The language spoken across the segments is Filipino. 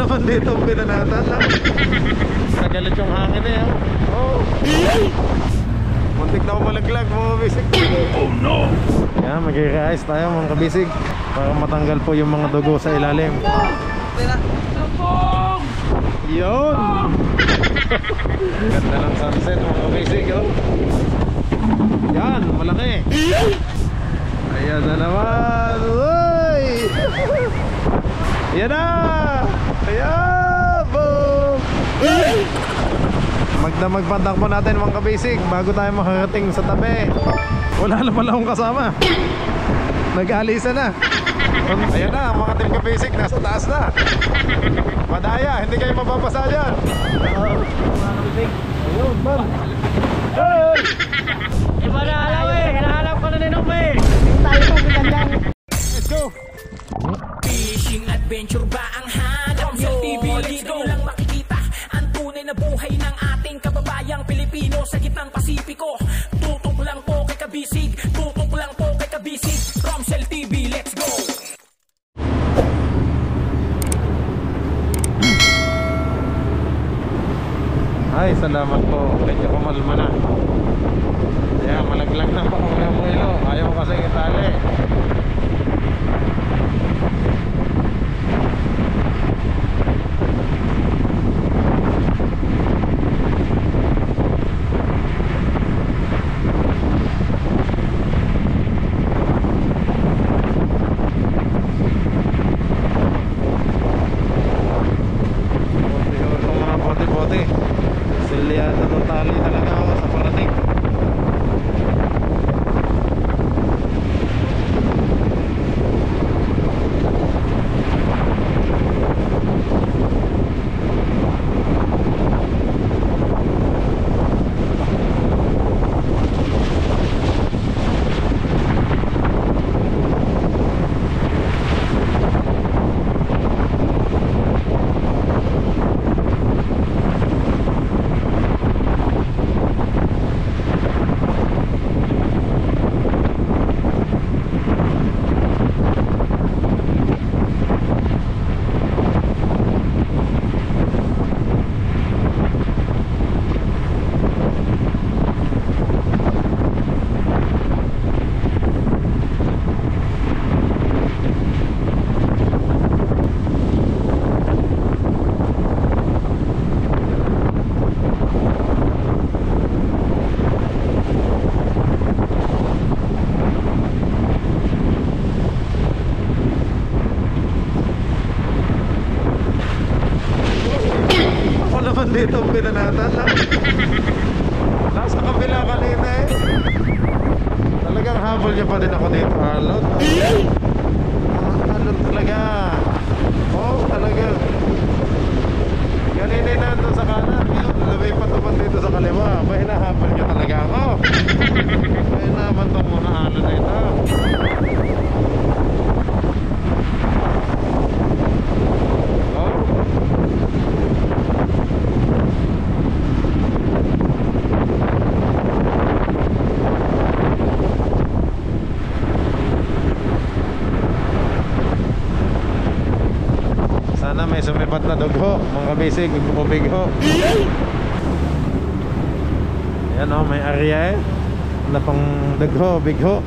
naman dito ang pinanatan lang. Nagalit yung hangin eh. Oh. Muntik na ako malaglag mga kabisig. Oh no. Yan, mag-i-reais tayo mga kabisig para matanggal po yung mga dugo sa ilalim. Yun. Ganda ng sunset mga kabisig. Oh. Yan, malaki. Ayan na naman. Uy! Ayan na. Ayan. Boom. Magpatakbo natin mga kabisig bago tayo makarating sa tabi. Wala na pala akong kasama. Nag-alisa na. Ayan na mga team kabisig, nasa taas na. Madaya, hindi kayo mapapasa dyan. Ayun, man. Hey! Iba na alam eh, hinahanap ko na ninong eh. Tayo po, bigandang. Let's go. Fishing adventure ba ang hanap nyo? Dito lang makikita ang tunay na buhay ng ating kababayang Pilipino sa gitnang Pasipiko. Tutok lang po kay Kabisig, tutok lang po kay Kabisig. Romsel TV, let's go! Ay, salamat po. Medyo kumalma na. Kaya malaglag na pa kung yung muilo. Ayaw kasi itali. Silyado ng tali talaga ako sa parating. Dito ang pinanatan lang. Nasa kabila kanina eh. Talagang habol niya pa din ako dito. Halot. Halot talaga. Oh, talaga. Kanina na doon sa kanan. Labay pa naman dito sa kaliwa. Ba, hinahabol niya talaga ako. Kaya naman itong muna halot na ito. Sana may sumipat na dugho, mga kabisig, bubigho. Yan o, may area eh. Wala pang dugho, bigho.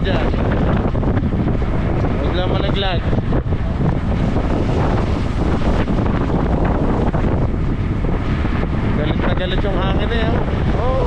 dyan. Huwag lang malaglag. Galit na galit yung hangin eh. Oh.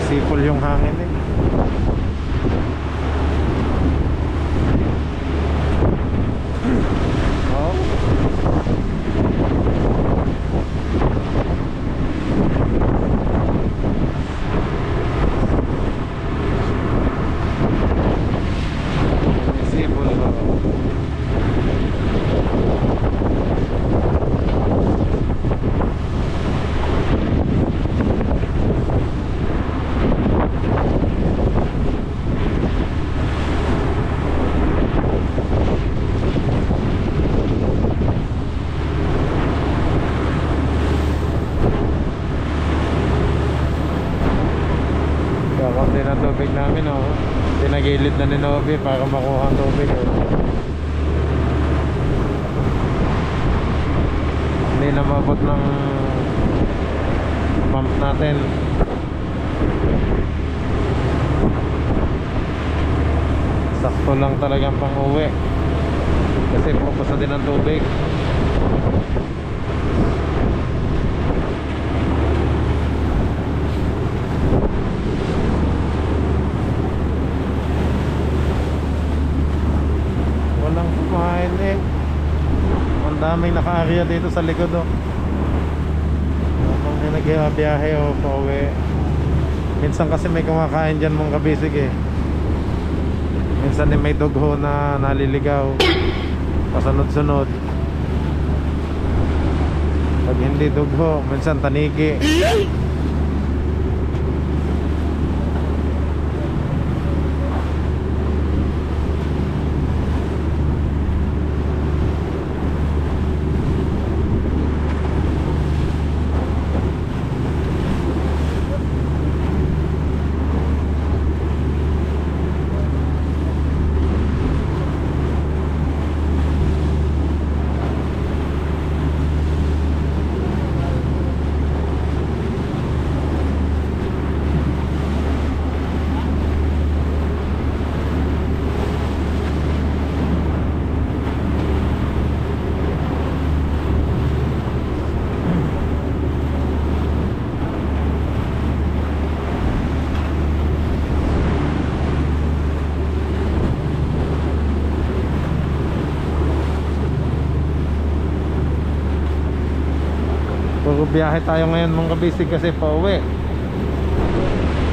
Sipol yung hangin eh. Oh. Sipol ba? Yan ang tubig namin, oh. Tinagilid na ni Novi para makuha ang tubig, oh. Hindi na mabot ng pump natin. Sakto lang talagang pang uwi kasi pupus na din ang tubig. Walang kumain eh. Ang daming naka-area dito sa likod, oh. Habang nag-biyahe o pauwi. Minsan kasi may kumakain dyan mong kabisig eh. Minsan din may dugho na naliligaw pasunod-sunod. Pag hindi dugho, minsan tanigi. Puro biyahe tayo ngayon mga kabisig kasi pauwi.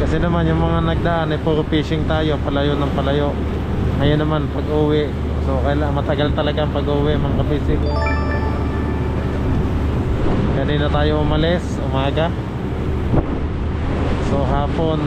Kasi naman yung mga nagdaan ay puro fishing tayo, palayo ng palayo. Ngayon naman pag uwi, so kailangan matagal talaga ang pag uwi mga kabisig. Kanina tayo umalis, umaga. So hapon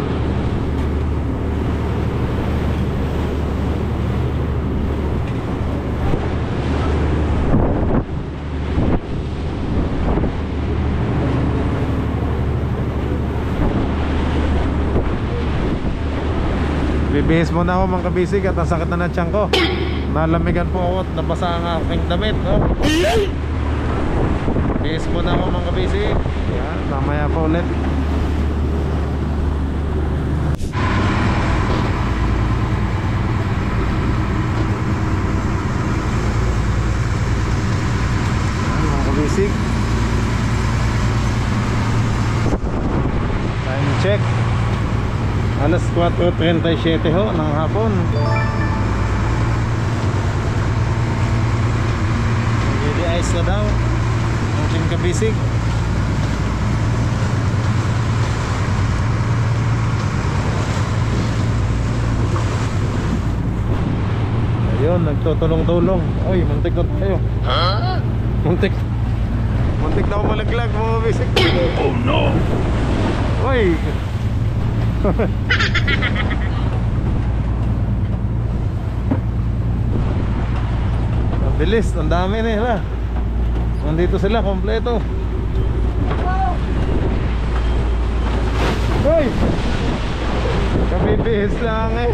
bibihis muna ako mga kabisig at ang sakit na ng tiyan ko. Nalamigan po ako at nabasa ang aking damit, oh. Bihis muna ako mga kabisig. Yan, mamaya pa ulit. Yan, mga kabisig. Time check. Alas 4:37 ho ng hapon. Nag-i-ice na daw ang ating kabisig. Ayun, nagtutulong-tulong. Oy, muntik na tayo. Muntik na ako malaglag mga kabisig. Oh no. Oy. Ang bilis, ang dami nila. Nandito sila, kompleto. Hoy! Kabibihis lang eh.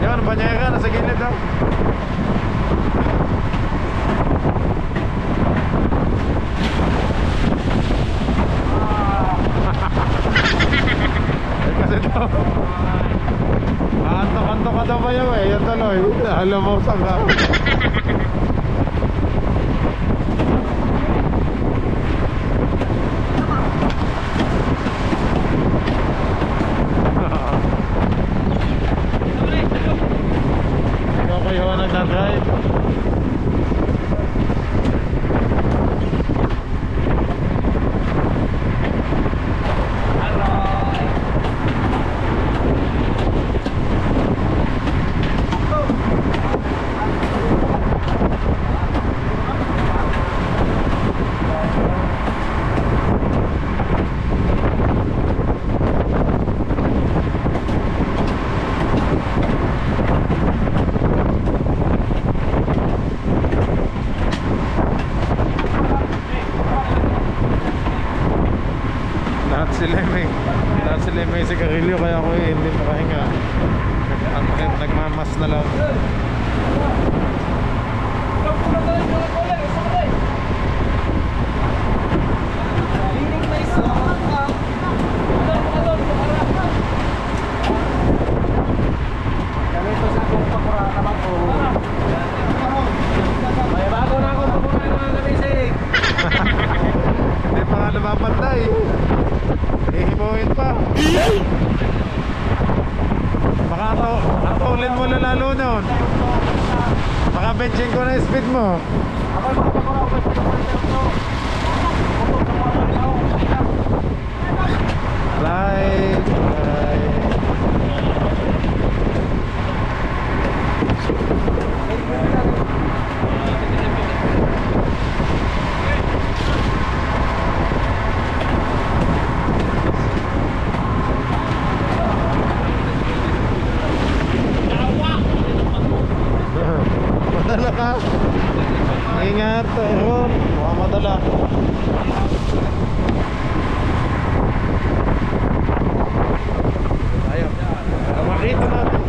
Yan, banyera nasa gilid daw. Noy. Alam mo saan ka. Ikaw kayo nagdadrive. Lahat sila may sigarilyo kaya ako hindi makahinga. Nagmamas na lang. May bago na akong papunan ng mga kabisig. Hindi pa nga napapantay. Hihimuin pa. Baka atulin mo na lalo nun. Baka benching ko na speed mo. Right. Madala ka. Ingat, Aaron. Baka madala. Tayo. Makita natin.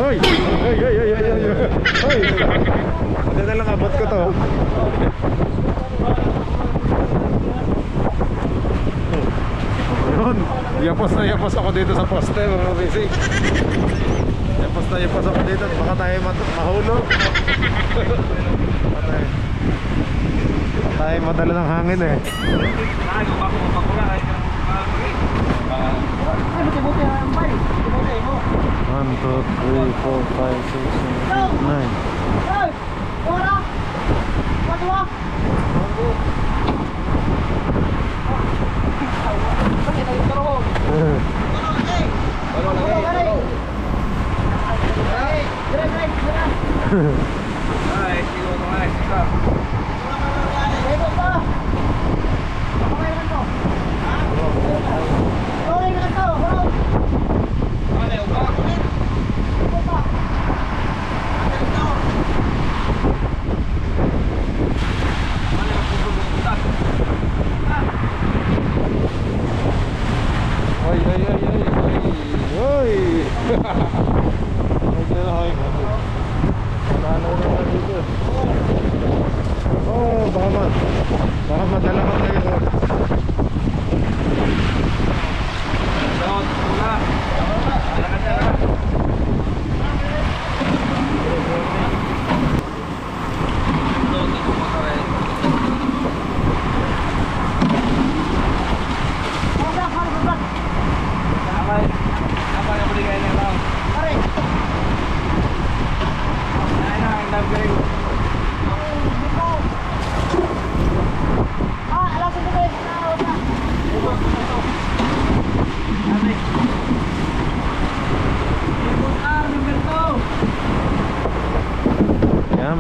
Hoy! Hoy! Hoy! Hoy! Hoy! Hoy! Hindi na lang abot ko to. Yun! Yapos ako dito sa poste mga basic. Yapos ako dito. Baka tayo mahulog. Tayo madala ng hangin eh. One, two, three, four, five, six, seven, 9.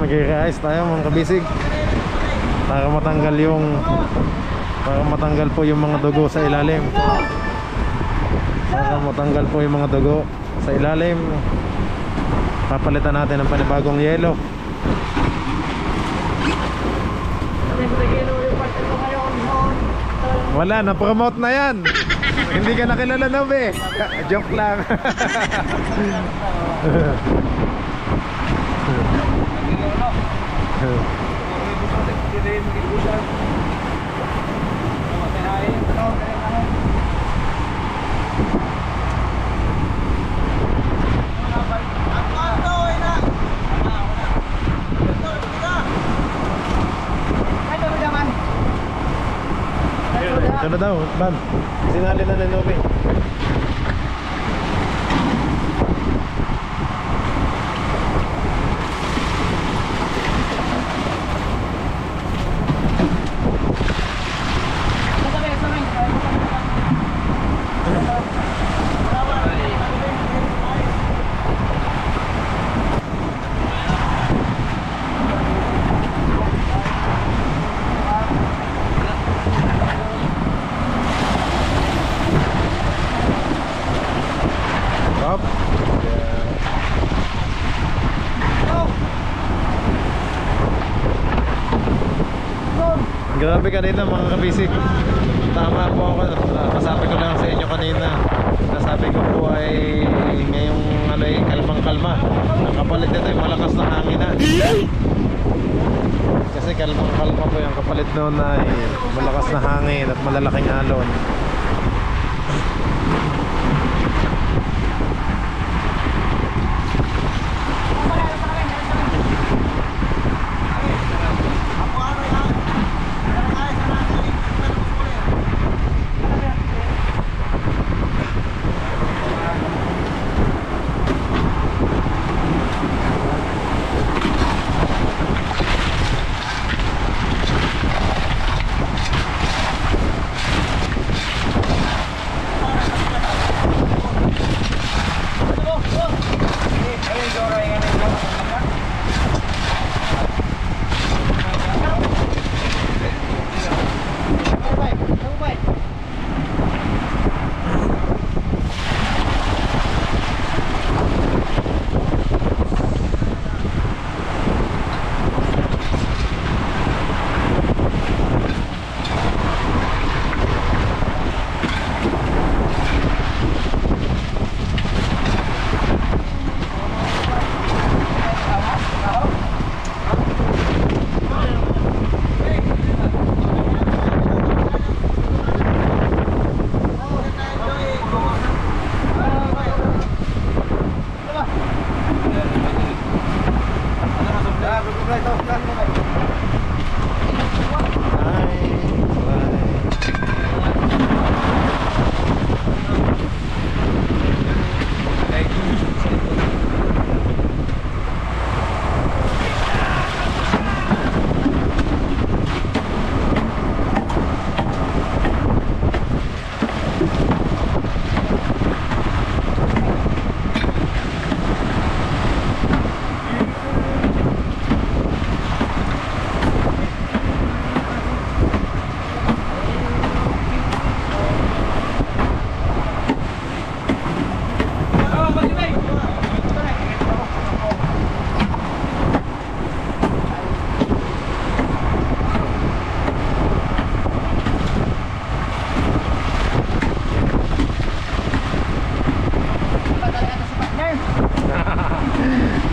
Mag-i-reais tayo mga kabisig para matanggal po yung mga dugo sa ilalim. Papalitan natin ng panibagong yelo. Sabi ko na yung part ito ngayon. Wala, na-promote na yan. Hindi ka nakilala na be. Joke lang. Ito na daw, ban. Sinali na ng Nobe. Up. Grabe kanina mga kabisik. Tama po ako. Nasabi ko lang sa inyo kanina. Nasabi ko po ay ngayong ano ay kalmang-kalma. Nakapalit nito ay malakas na hangin na. Kasi kalmang-kalma po yung kapalit noon ay malakas na hangin at malalaking alon.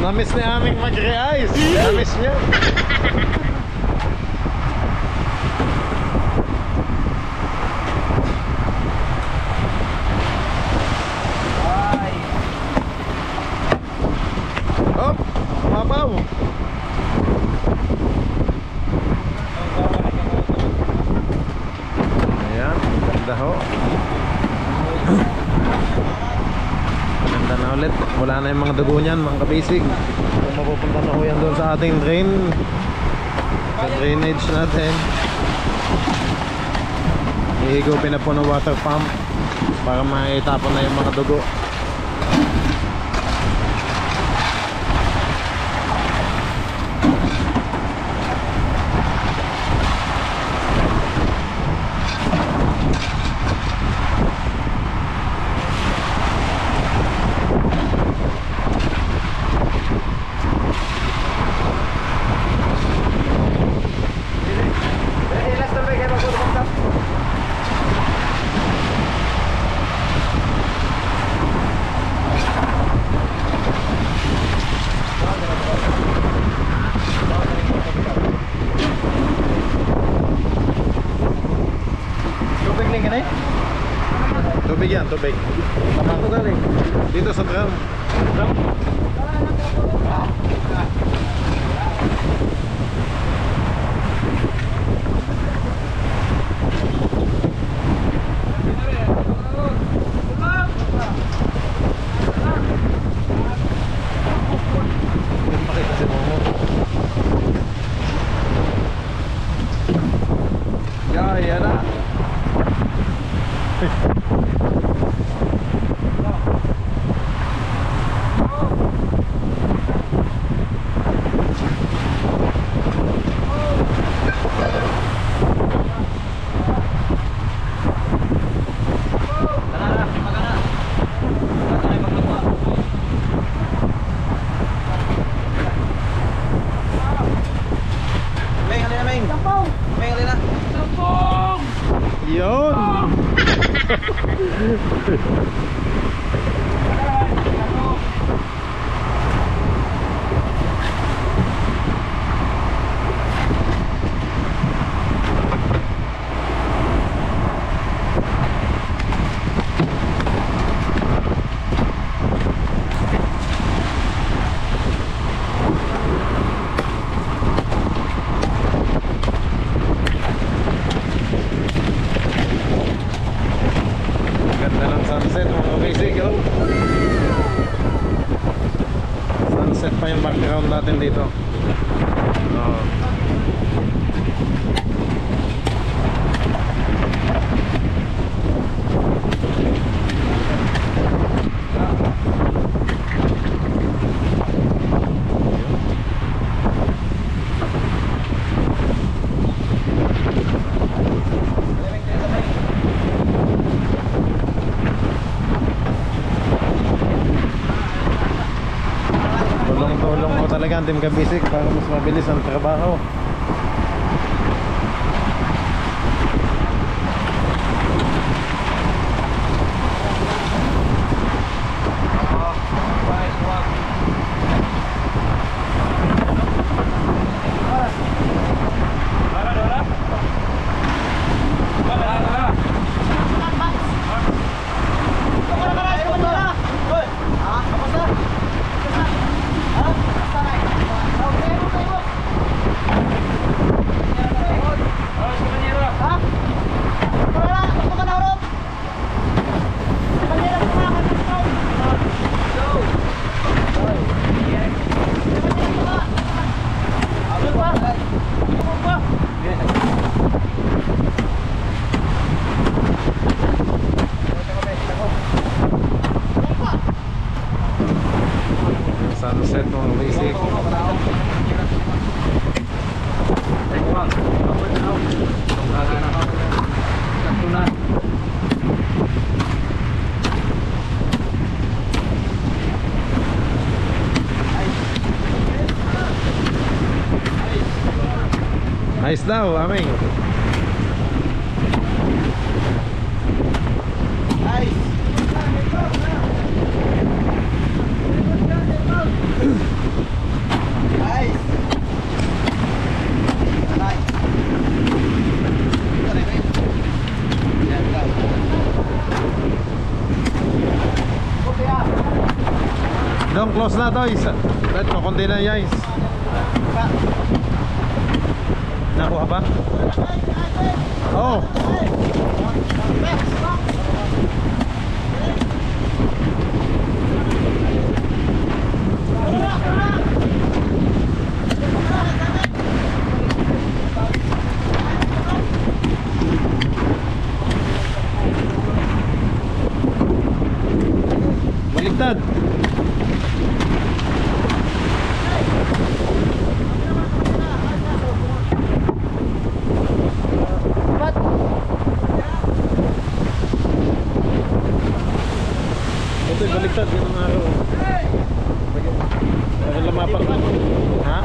Namiss ni aming mag-re-ice. Namiss niya. Hop, mabaw. Ayan, ganda ho. Ganda na ulit. Wala na yung mga dugo niyan, mga kabisig. Kung mapupunta na ho yan doon sa ating drain, sa drainage natin. Ihigupin na po ng water pump para maitapon na yung mga dugo. ka na eh? Tubig yan, tubig. Tama ko galing. Dito sa drum. Pakita si Momo. Yan na. Yun. Ganda ng sunset mga kabisig, oh. Sunset pa yung background natin dito. Oh. Tulong ko talaga ang Team Kabisig para mas mabilis ang trabaho. Sunset mga basic. Nice daw, aming. Don't close na to, isa. Kahit kukunti na guys. Nakuha ba? Oh. Baliktad. Ito baliktad, ganun araw. Lagi lumapak na. Ha?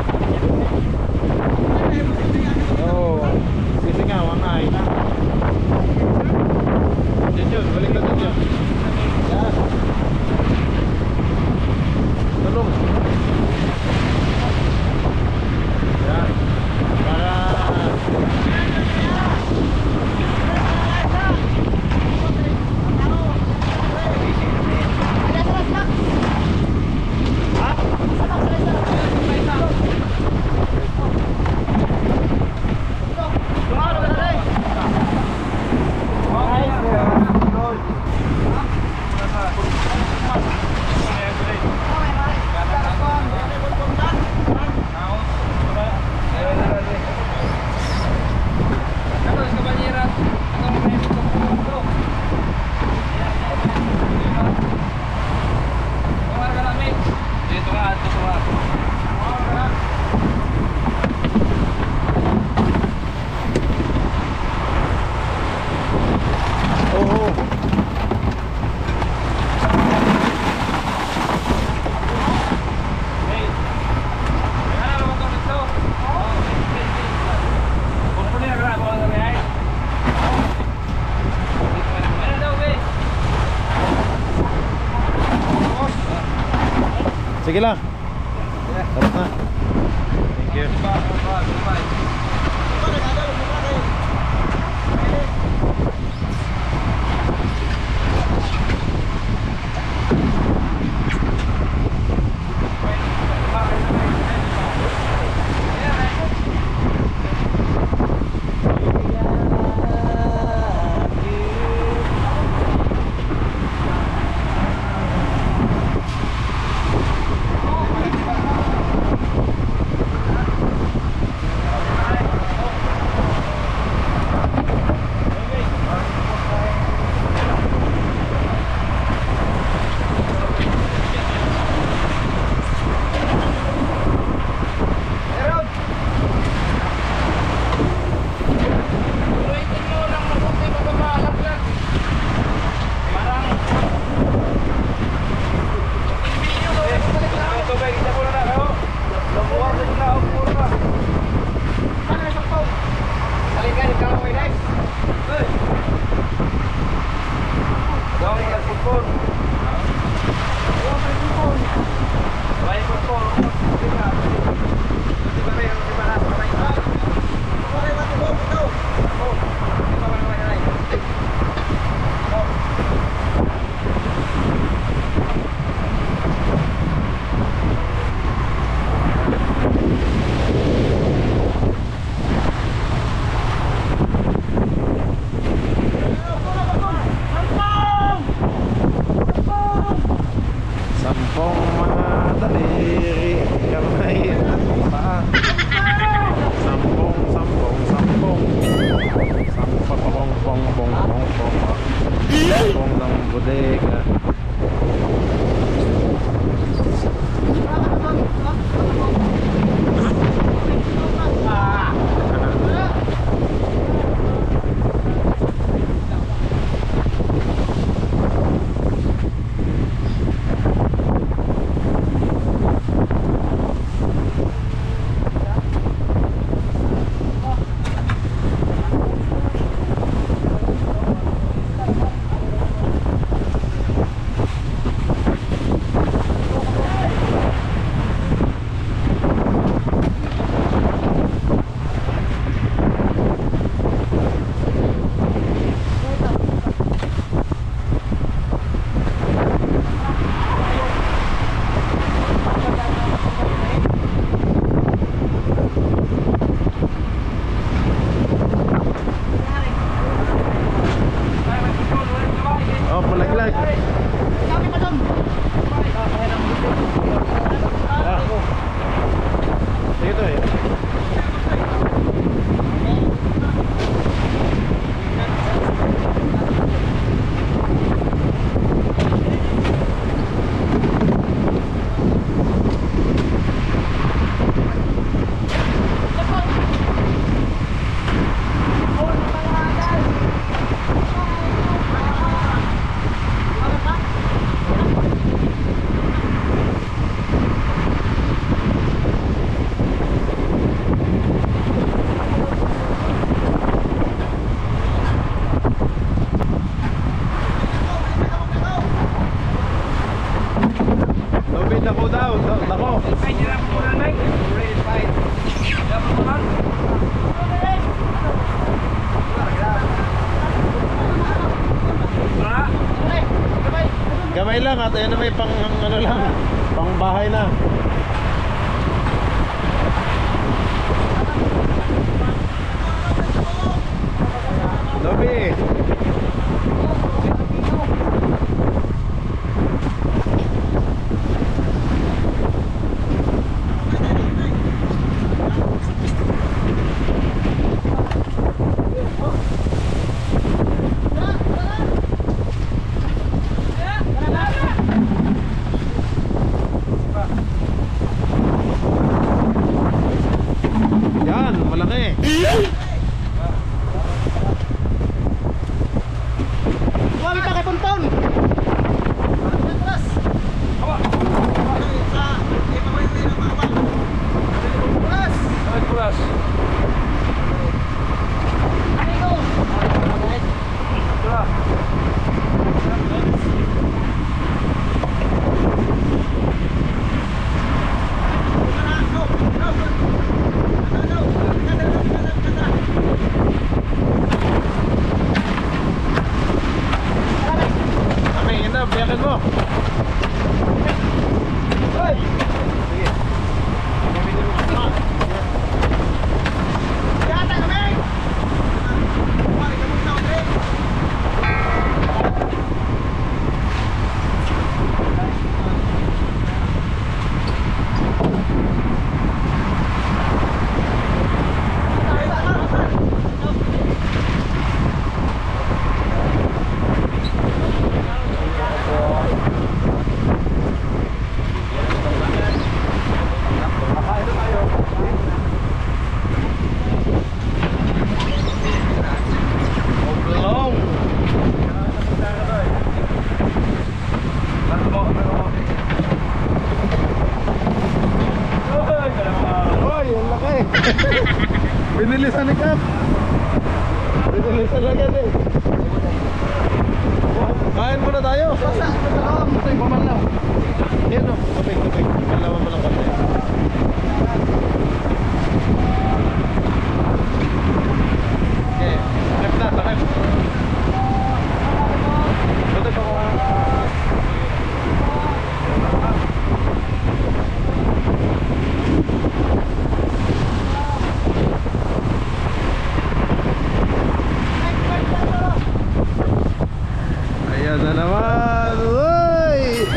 Sige lang. Sarap na. Thank you. Sampung mga daliri, kamay at paa. Sampung, sampung, sampung. Sampung, pong, pong, pong, pong. Sampung ng bodega. Oh, palaglag. Ah. Dito eh. Dako daw, dako. Gamay lang at ayun na may pang ano lang, pang bahay na. Lobby. Yan, malaki. Tuloy talaga din. Kain muna tayo. Ito yung pamalaw. Yan o, tubig. Malawan mo lang konti. Okay, takip na, takip. Tutok ako. Ayan na naman. Uy!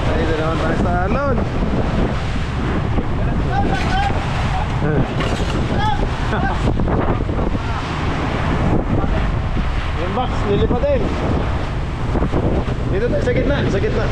Ayan na naman tayo sa alon. Yung box, lilipatin. Dito tayo, sa gitna, sa gitna.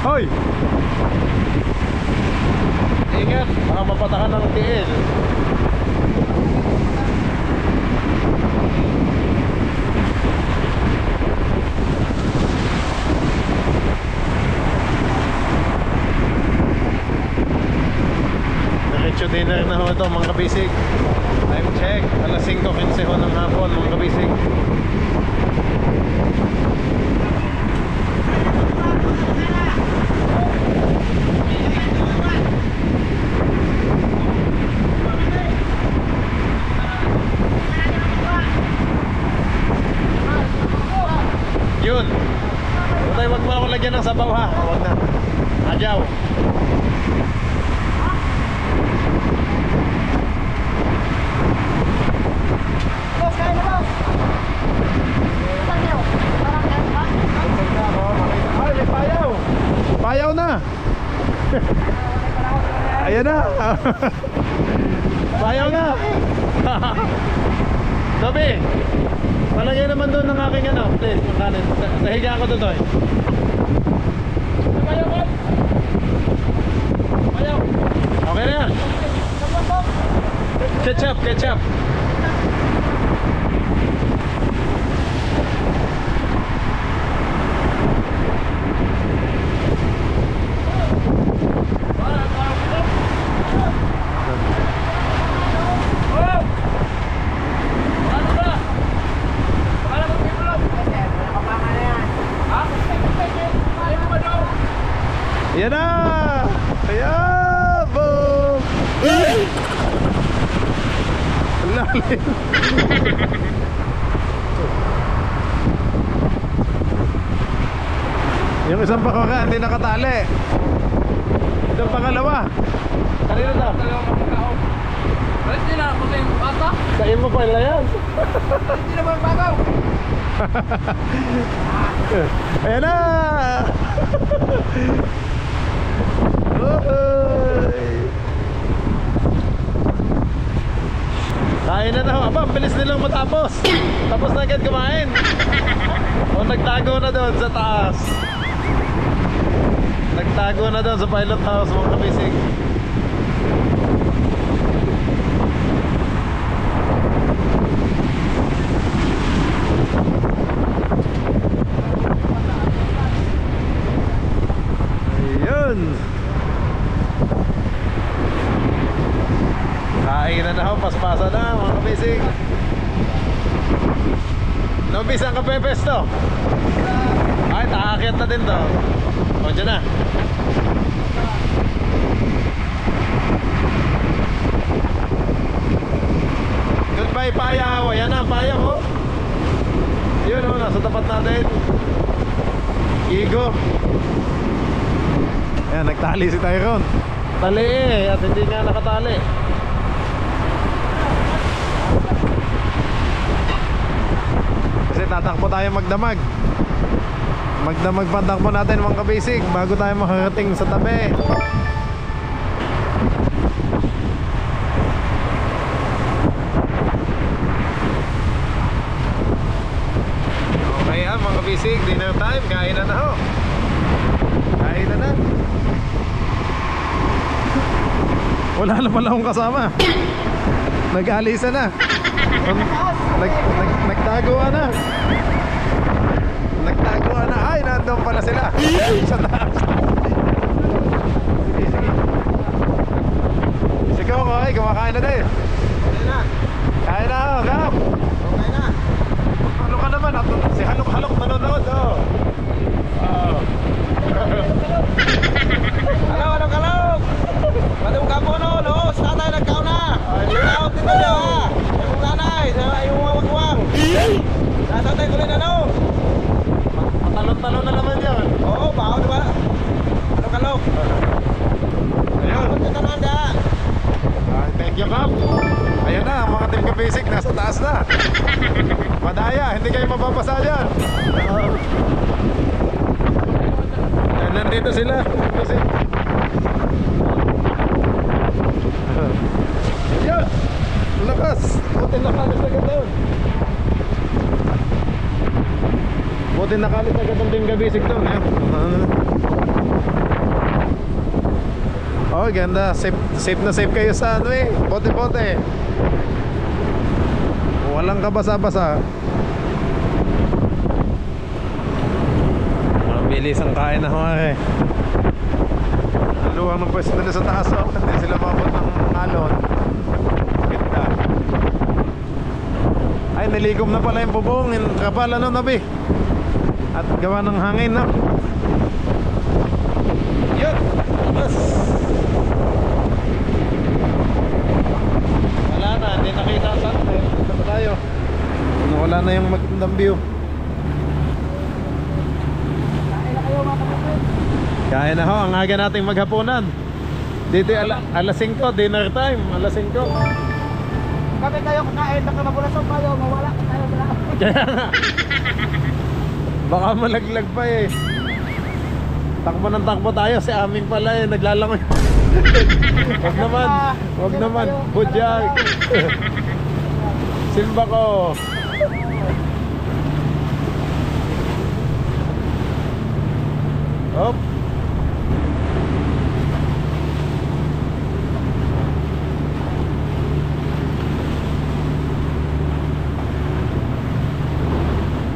Hoy! Ingat, baka mapatakan ng tiil. Diretso dinner na ho ito mga kabisig. Time check, alas 5:15 ho ng hapon mga kabisig. Yun. Patay, wag mo ako lagyan ng sabaw ha. Wag na. Adyaw. Boss, kain na boss. Ay, may payaw. Payaw na. Ayan na. Payaw na. Toby, palagay naman doon ng aking ano, please, makanin. Sa higa ko doon, Toy. Payaw ko. Payaw. Okay na yan. Ketchup, ketchup. Yan na! Ayan! Boom! Ang lalim! Yung isang pakaka hindi nakatali. Itong pangalawa. Kanina to? Ba't hindi na ako sa yung bata? Kain mo pala yan. Hindi na ba yung bagaw? Ayan na! Kain na na ho. Aba, bilis nilang matapos. Tapos na agad kumain. O nagtago na doon sa taas. Nagtago na doon sa pilot house mga kabisig. Ayun. Kain na na ho, paspasa na mga kabisig. Nobis, ang kapepes to? Ay, taakit na din to. O, dyan na. Goodbye payaw. Ayan na, payaw ho. Yun ho, nasa tapat natin. Igo. Ayan, nagtali si Tyrone. Tali eh, at hindi nga nakatali. Kasi tatakbo tayo magdamag. Magdamag patakbo natin mga kabisig bago tayo makarating sa tabi. Okay yan mga kabisig, dinner time. Kain na na ho. Kain na na. Wala na pala akong kasama. Nag-alisa na. Nagtaguan na. Nagtaguan na. Ay, nandun pala sila. Sa taas. Sige, sige. Sigaw ko, ay, kumakain na din. Kain na, Gap. Okay na. Ano ka naman? Si Halok-Halok nanonood, oh. Kalog, kalog. Madung kapo no, loos na tayo nagkaon na. Shout dito niyo ha. Yung nanay, yung wawang. Shout tayo kulit ano. Talon-talon na naman yan. Oo, baho diba? Kalog, kalog. Ayun. Punta na nanda. Ay, thank you, Kap. Ayan na, ang mga Team Kabisig nasa taas na. Madaya, hindi kayo mababasa dyan. Ayan, nandito sila. Kabisig. Ayan, lakas. Buti nakalis agad doon. Buti nakalis agad ang Team Kabisig doon. Ayan. Oh, ganda. Safe na safe kayo sa ano eh. Bote-bote. Walang kabasa-basa. Mabilis ang kain na mga eh. Luwang ng pwesto nila sa taas, oh. Hindi sila mabot ng alon. Ganda. Ay, nilikom na pala yung bubong. Kapal ano, Nabi. At gawa ng hangin, no? Yun. Yes. Wala na, hindi nakita saan. Dito pa tayo. Wala na yung magandang view. Kain na ho, ang aga nating maghapunan. Dito alas 5, dinner time, alas 5. Kami tayo kakain, nakamabulasok tayo, mawala ka tayo wala. Kaya nga. Baka malaglag pa eh. Takbo ng takbo tayo, si aming pala eh, naglalangoy. Wag naman, wag naman, budyag. Simba ko. Hop.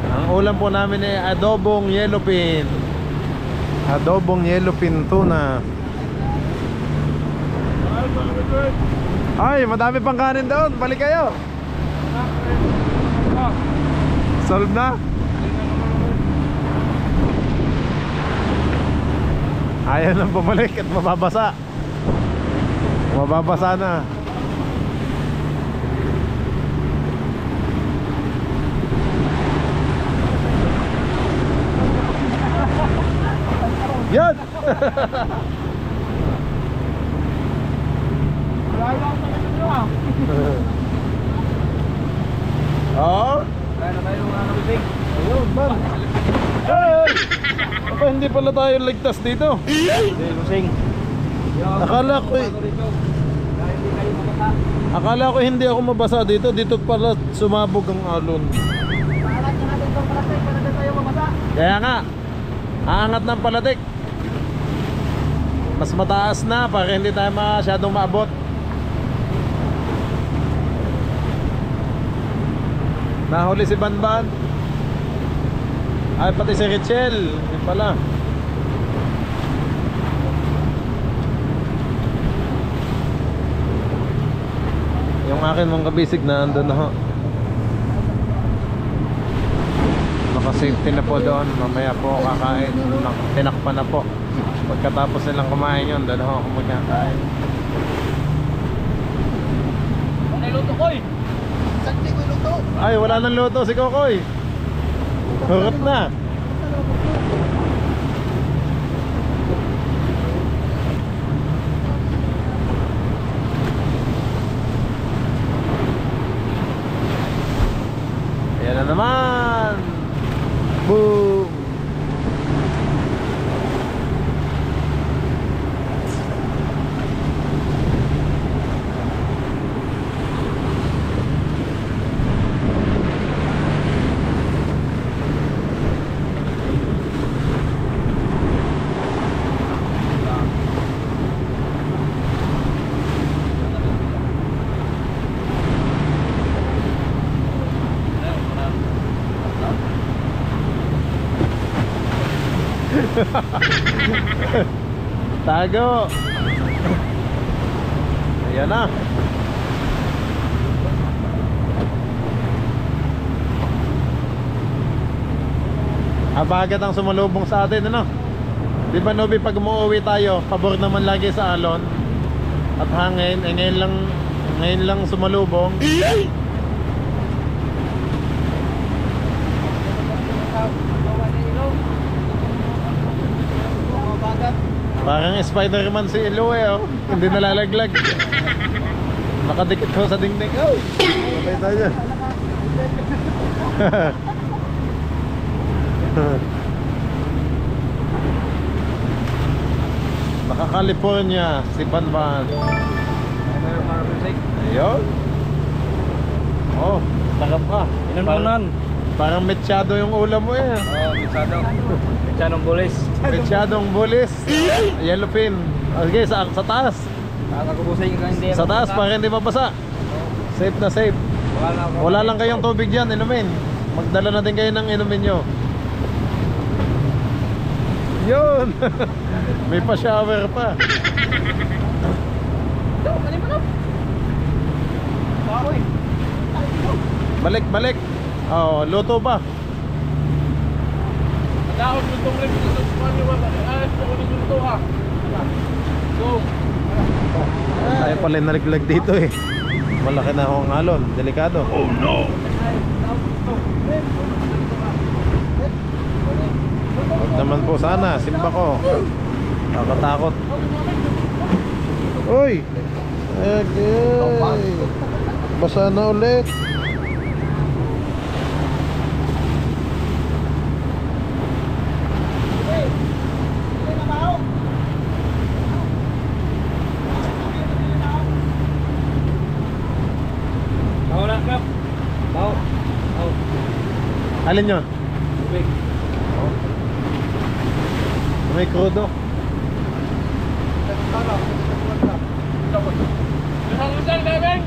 Ang ulam po namin ay adobong yellowfin. Adobong yellowfin tuna. Ay, madami pang kanin doon. Balik kayo. Solve na? Ayaw nang bumalik at mababasa. Mababasa na. Yan! Oo? Kaya na tayo mga kabisig. Ayun, man. Hey! Apa, hindi pala tayo ligtas dito. Hindi, lusing. Akala ko Akala ko hindi ako mabasa dito. Dito pala sumabog ang alon. Paangat na natin itong plastic para na tayo mamasa. Kaya nga, aangat ng palatik. Mas mataas na para hindi tayo masyadong maabot. Nahuli si Banban. Ay, pati si Richel. Yun pala. Yung akin mong kabisig na andun na ho. Naka-safety na po doon. Mamaya po kakain. Tinakpan na po. Pagkatapos nilang kumain yun, doon ho ako magkakain. Ano yung luto ko eh? Sakti ko luto. Ay, wala nang luto si Kokoy. Hurot na. Ayan na naman. Boom. Tago. Ayan na. Abagat ang sumalubong sa atin, ano? Di ba, Nobi, pag umuwi tayo, pabor naman lagi sa alon at hangin. Eh, ngayon lang sumalubong. Parang Spider-Man si Ilo eh, oh. Hindi nalalaglag. Nakadikit ko sa dingding. Oh! Patay tayo. Naka-California si Banban. Ayun. Oh, takap ka. Inununan. Parang mechado yung ulam mo eh. Oh, Mechadong bulis. Mechadong bulis. Yellowfin. Okay, sa taas. Kakakubusin ka hindi. Sa taas para hindi mabasa. Safe na safe. Wala lang kayong tubig dyan, inumin. Magdala na din kayo ng inumin nyo. Yun. May pa-shower pa. Balik, balik. Oh, luto pa. Dapat lutong rin sa kumani wala. Ayos ko ni luto ha. Go. Tayo pala nalaglag dito eh. Malaki na akong alon. Delikado. Oh no. Huwag naman po sana. Simba ko. Nakatakot. Uy. Okay. Basa na ulit. Alin nyo? Tubig. May krudo. Hangusan gagawin.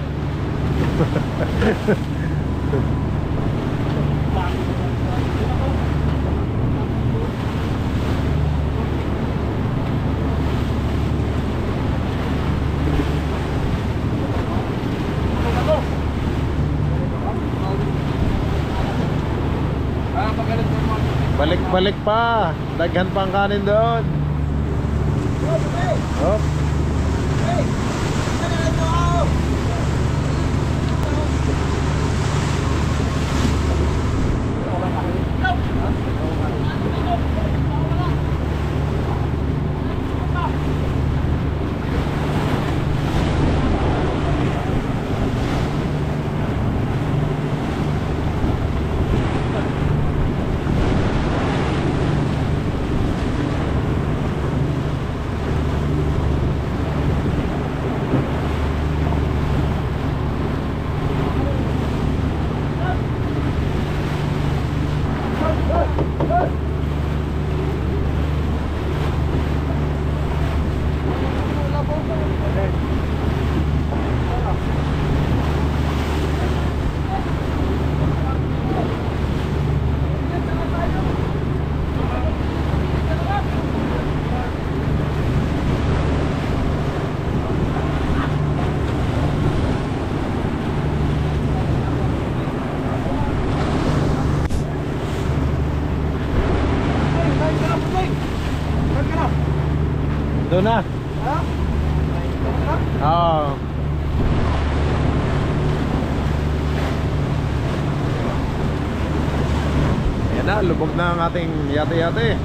Balik-balik pa. Daghan pang kanin doon. Oh. Doon na. Oo. Ayan na, lubog na ang ating yate-yate.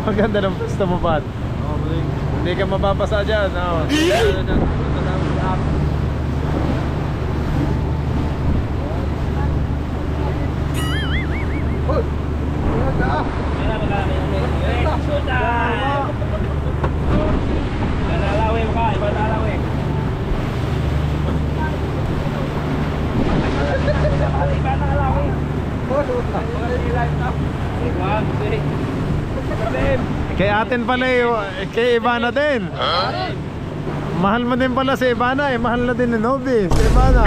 Ang ganda ng pwesto mo, Pat. Hindi ka mababasa dyan. Kay atin pala kay Ivana din. Mahal mo din pala si Ivana eh. Mahal na din ni Nobi si Ivana.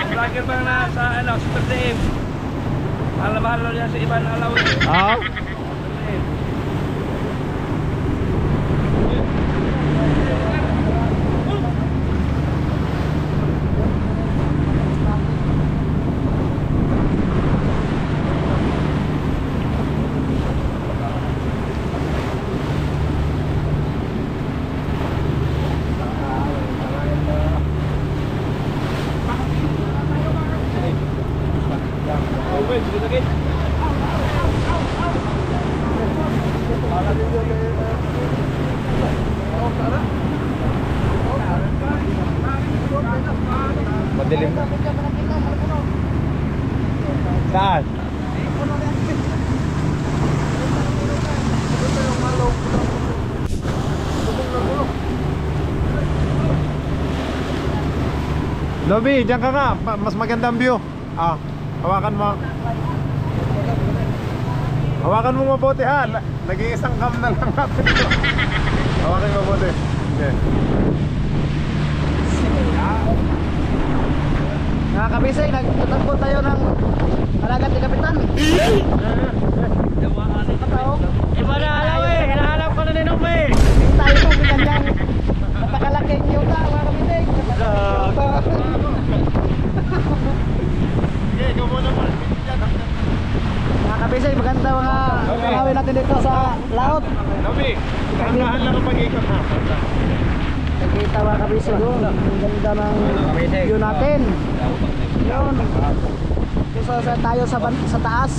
Vlogger bang nasa Super DM. Mahal niya si Ivana Alaw. Ah? Madilim. Saan? Lobby, diyan ka nga. Mas magandang view. Ah, hawakan mo. Hawakan mo mabuti ha. Nag-iisang cam na lang natin. Hawakan mo mabuti. Okay. Mga kabisay, nagtatagpo tayo ng alagat ni Kapitan. Iba na alaw eh. Hinahanap ko na ni Nob eh. Tayo ng gandang napakalaking yuta, mga kabisay. Mga kabisay, maganda mga kalawin natin dito sa laot. Lobby, dahan-dahan lang ang pag-ikot ha. Nakita mga kabisay doon. Ang ganda ng view natin. Yun. Tayo sa taas.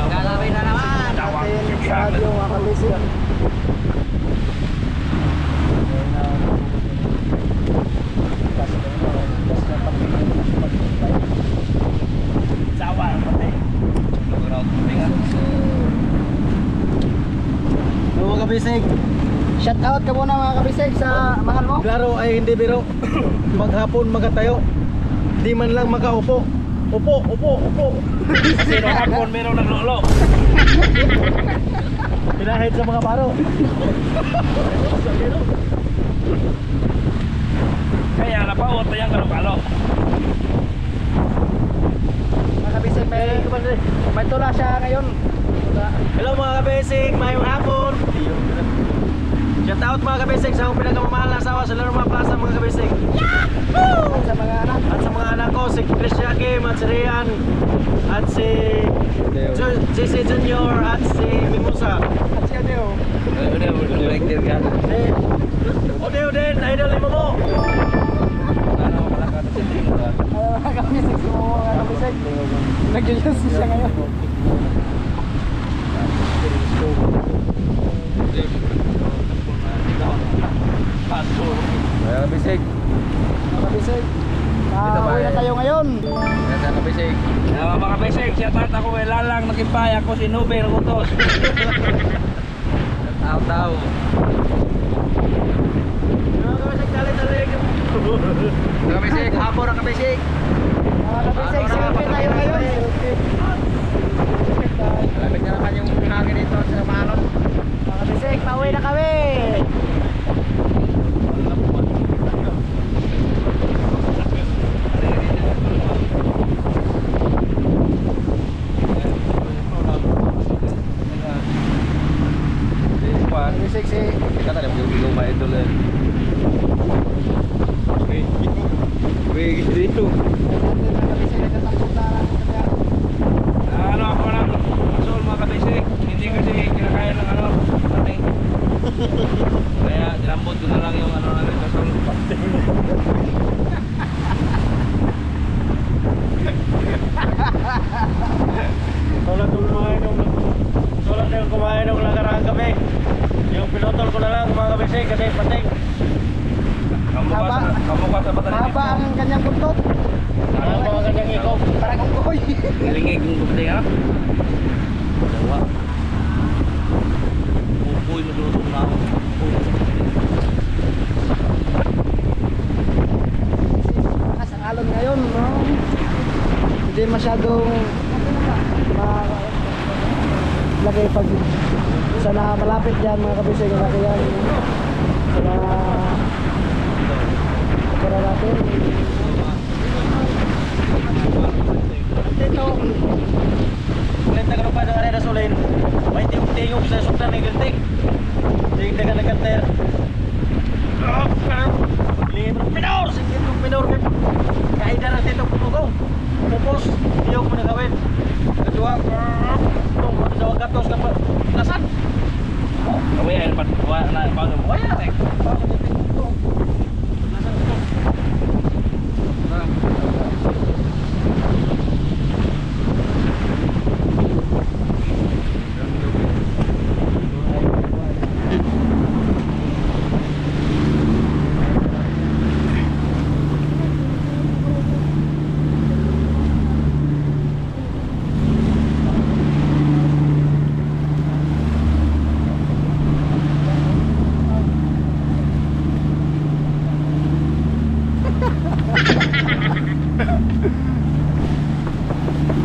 Galawin na naman. Natin sa radyo mga kabisay. Mga kabisig, Shout out ka muna mga kabisay sa mahal mo. klaro ay hindi biro. Maghapon magatayo, di man lang makaupo. Upo. Kasi nung hapon meron naglolo. Pinahid sa mga baro. Kaya napawat na yung kalong-kalo. Mga kabisay, may tula siya ngayon. Hello mga kabisig, mayong hapon. Shout out mga kabisig sa akong pinakamamahal na asawa sa Laroma Plaza mga kabisig. Sa mga anak. At sa mga anak ko, si Chris Jakim at si Rian at si JC Junior at si Mimosa. At siya niyo. Odeo din, idol mo mo. Mga kabisay, mga kabisay. Nag-jealous siya ngayon. Mga kabisig, Mga kabisay. Uwi na tayo ngayon. mga kabisig. Mga besek, siya tat ako may lalang nagimpay ako si Nube Nagutos. Tao. Mga kabisig, dali. Mga kabisig, hapon ang kabisig. Mga kabisay, selfie tayo ngayon. Malapit na naman yung hangin dito sa Malon. Mga kabisay, pauwi na kami. Kabisay, si Kata ada video main dulu. Wih, gitu. Ano ako lang, asol mga kabisek. Hindi kasi kinakaya ng ano, ating. Kaya dinambot ko na lang yung ano natin sa sol. Tulad yung kumain ng nakaraan kami. Yung pinotol ko na lang mga kabisig kasi pating. Kamukha sa bata mahaba ang kanyang buntot. Parang mga kanyang ikop. Parang unggoy. Nalingig yung gubli ha. Dawa. Upoy mo doon na ako. Ang alon ngayon, no? Hindi masyadong lagay pag sana malapit dyan mga kabisig, laki yan sana para natin ito ulit na ganun pa ng arena sulin may tingog sa suktan ng gantik tingog na kanter minor sige yung minor kaida na dito pumugong tapos iyong mo na gawin kedua itong sa wagatos ka pa nasan kami ay na paano mo ya tek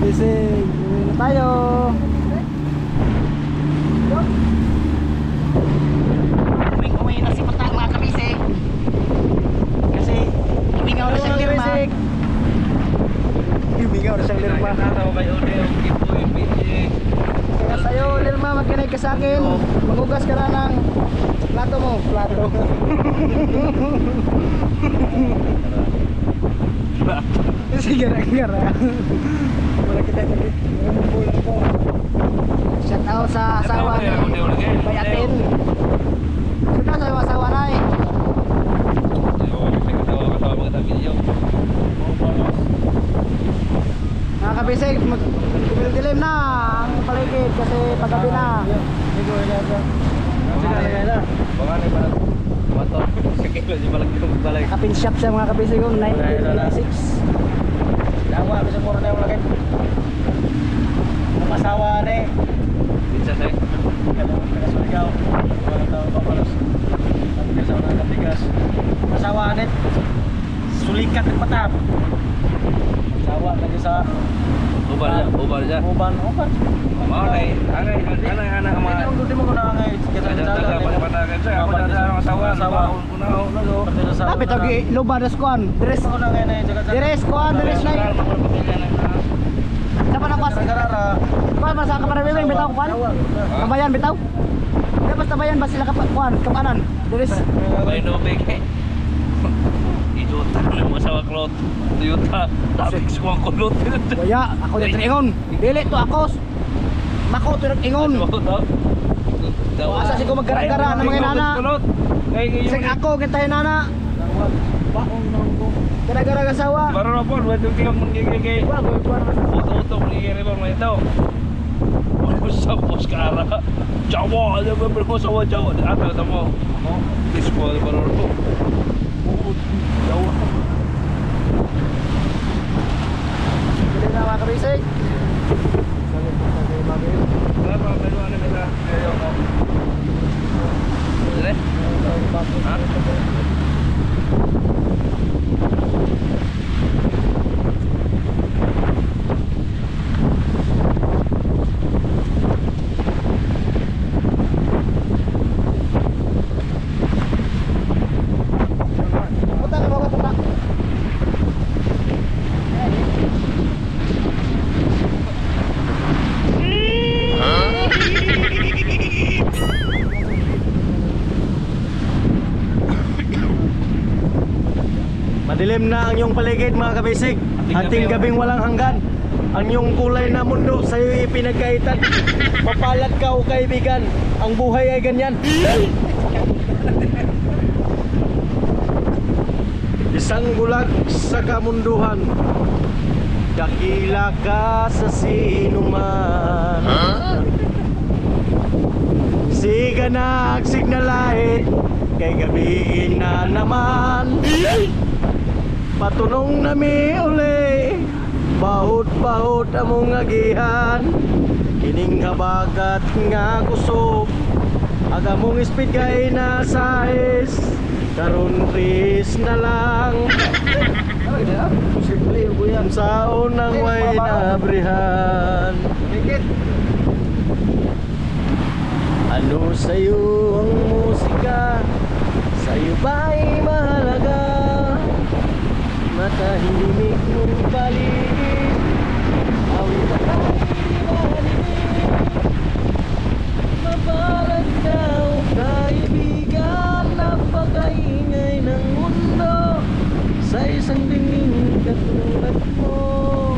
bisig uwi na tayo Uwi na si Pata mga kabisig. Kasi humingaw na siyang lirma. humingaw na siyang lirma natawa kayo yung ipo yung pinji kaya sa'yo lirma magkinay ka sa akin magugas ka na ng plato mo plato sige gara-gara wala kita shout out sa asawa ni Bayatin shout out sa asawa na eh mga kabisig dilim na ang paligid kasi paggabi na kapin shop siya mga kabisig 1986 Dawa bisa mura na yung lagay. Masawa na eh. Bisa saya. Kasurigaw. Walang tao pa palos. Ang kasawa na katigas. Masawa na eh. Sulikat ng patap. Masawa lagi sa Ubar aja. uban. Mau nih, anak sama. Hindi mo ko na ngay. Jaga pada saya apa ada masawa tapi tagi loba das kuan deres Ko na ngay na jaga-jaga. deres kuan deres na siapa napas Garara. kuan masa ka para bibing bitaw kuan kabayan bitaw dapat tabayan ba sila kuan kapanan deres Main dobek. Idiota na masawa klot. Idiota. Tapik semua kulot. waya ako dito ingon dili to akos mako to ingon asa si ko maggara-gara ng mga nana sing ako gintay nana gara-gara gasawa Baru na po, buat yung tingin mong gigigay. Auto-auto mong gigigay ba mga ito? Ano sa pos ka ara? Jawa! Ano ba ba sa Jawa? Ata mo. Disco, ano ba rin po? Jawa. hindi na mga kabisig Wala pa, may luwan na nila. Ayaw ko. Dali? Ha? puta ka mga puta Madilim na ang iyong paligid mga kabisig. Hating gabing walang hanggan. Ang iyong kulay na mundo sa iyo ipinagkaitan. Papalad ka o kaibigan. Ang buhay ay ganyan. Isang bulag sa kamunduhan. Dakila ka sa sinuman. Siga na signalahit. Kay gabiin na naman. Patunong nami uli. Bahut-bahut among agihan. Kining habagat nga kusog. Aga mong speed kay nasa is karon ris na lang. Sa unang way nabrihan. Ano sa'yo ang musika? Sa'yo ba'y mahalaga? Matahimik mong paligid, awit na tayo marinig. Mabalag ka o kaibigan, napakaingay ng mundo. Sa isang binging katulad mo,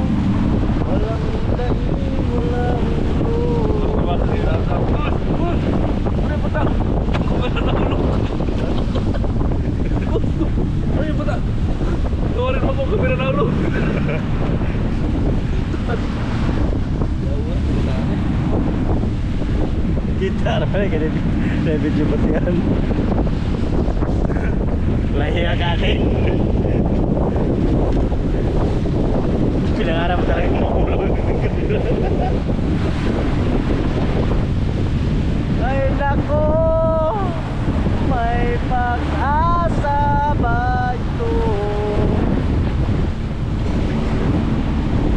walang daing, walang mundo. Tawarin mo kung kamera na ulo. Kita na pala kaya video ba't yan? Lahiya ka atin. Pinangarap talaga yung makulong. Ay nako, may pag-asa ba ito?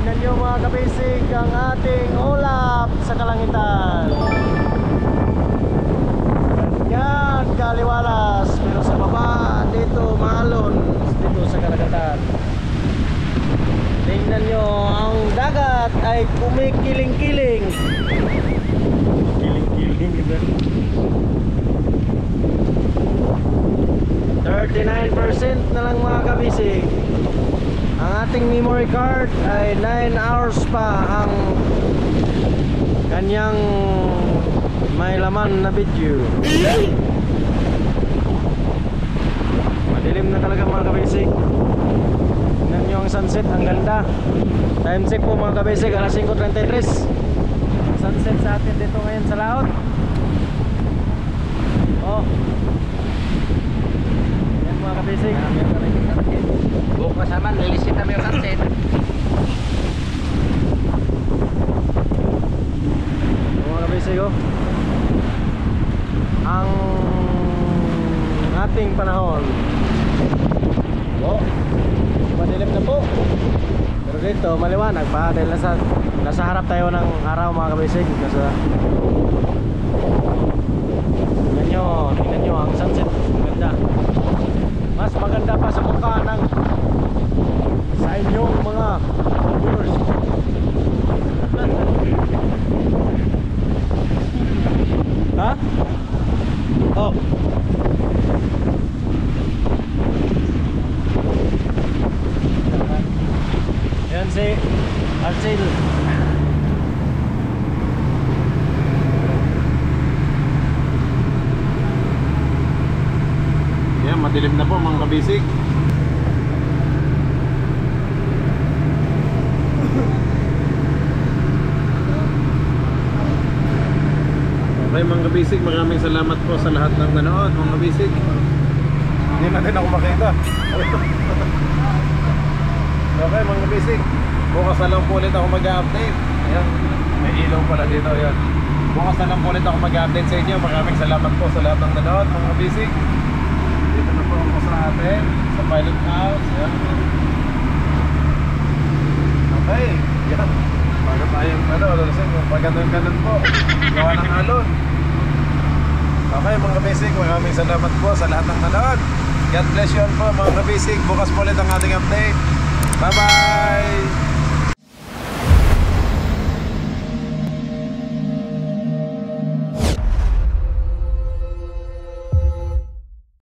Tingnan nyo mga kabisig ang ating ulap sa kalangitan. Yan, kaliwalas. Pero sa baba, dito maalon. Dito sa karagatan. Tingnan nyo, ang dagat ay kumikiling-kiling. Kiling-kiling. 39% na lang mga kabisig. Ang ating memory card ay 9 hours pa ang kanyang may laman na video. Madilim na talaga mga kabisig. Tingnan nyo ang sunset, ang ganda. Time check po mga kabisig, alas 5:33. Sunset sa atin dito ngayon sa laot. Oh, yan mga kabisig. Bukas naman, lilisit kami yung sunset. Mga kabisig oh, ang ating panahon. Oh, madilim na po. Pero dito maliwanag pa dahil nasa harap tayo ng araw mga kabisig. Tingnan nyo ang sunset. Ganda. Mas maganda pa sa mukha ng sa inyong mga viewers. Ha? Oh. Yan si Arcel. Yan, madilim na po mga kabisig. Okay mga kabisig, maraming salamat po sa lahat ng nanood mga kabisig. Hindi na din ako makita. Okay mga kabisig, bukas na lang po ulit ako mag-update. Ayan, may ilaw pala dito. Ayan. Bukas na lang po ulit ako mag-update sa inyo. Maraming salamat po sa lahat ng nanood mga kabisig. Dito na po ako sa atin, sa pilot house. Ayan. Okay, yan. Bago tayong pag ganun po, gawa ng alon. Okay mga kabisig, maraming salamat po sa lahat ng nanood. God bless you all po mga kabisig. Bukas po ulit ang ating update. Bye bye!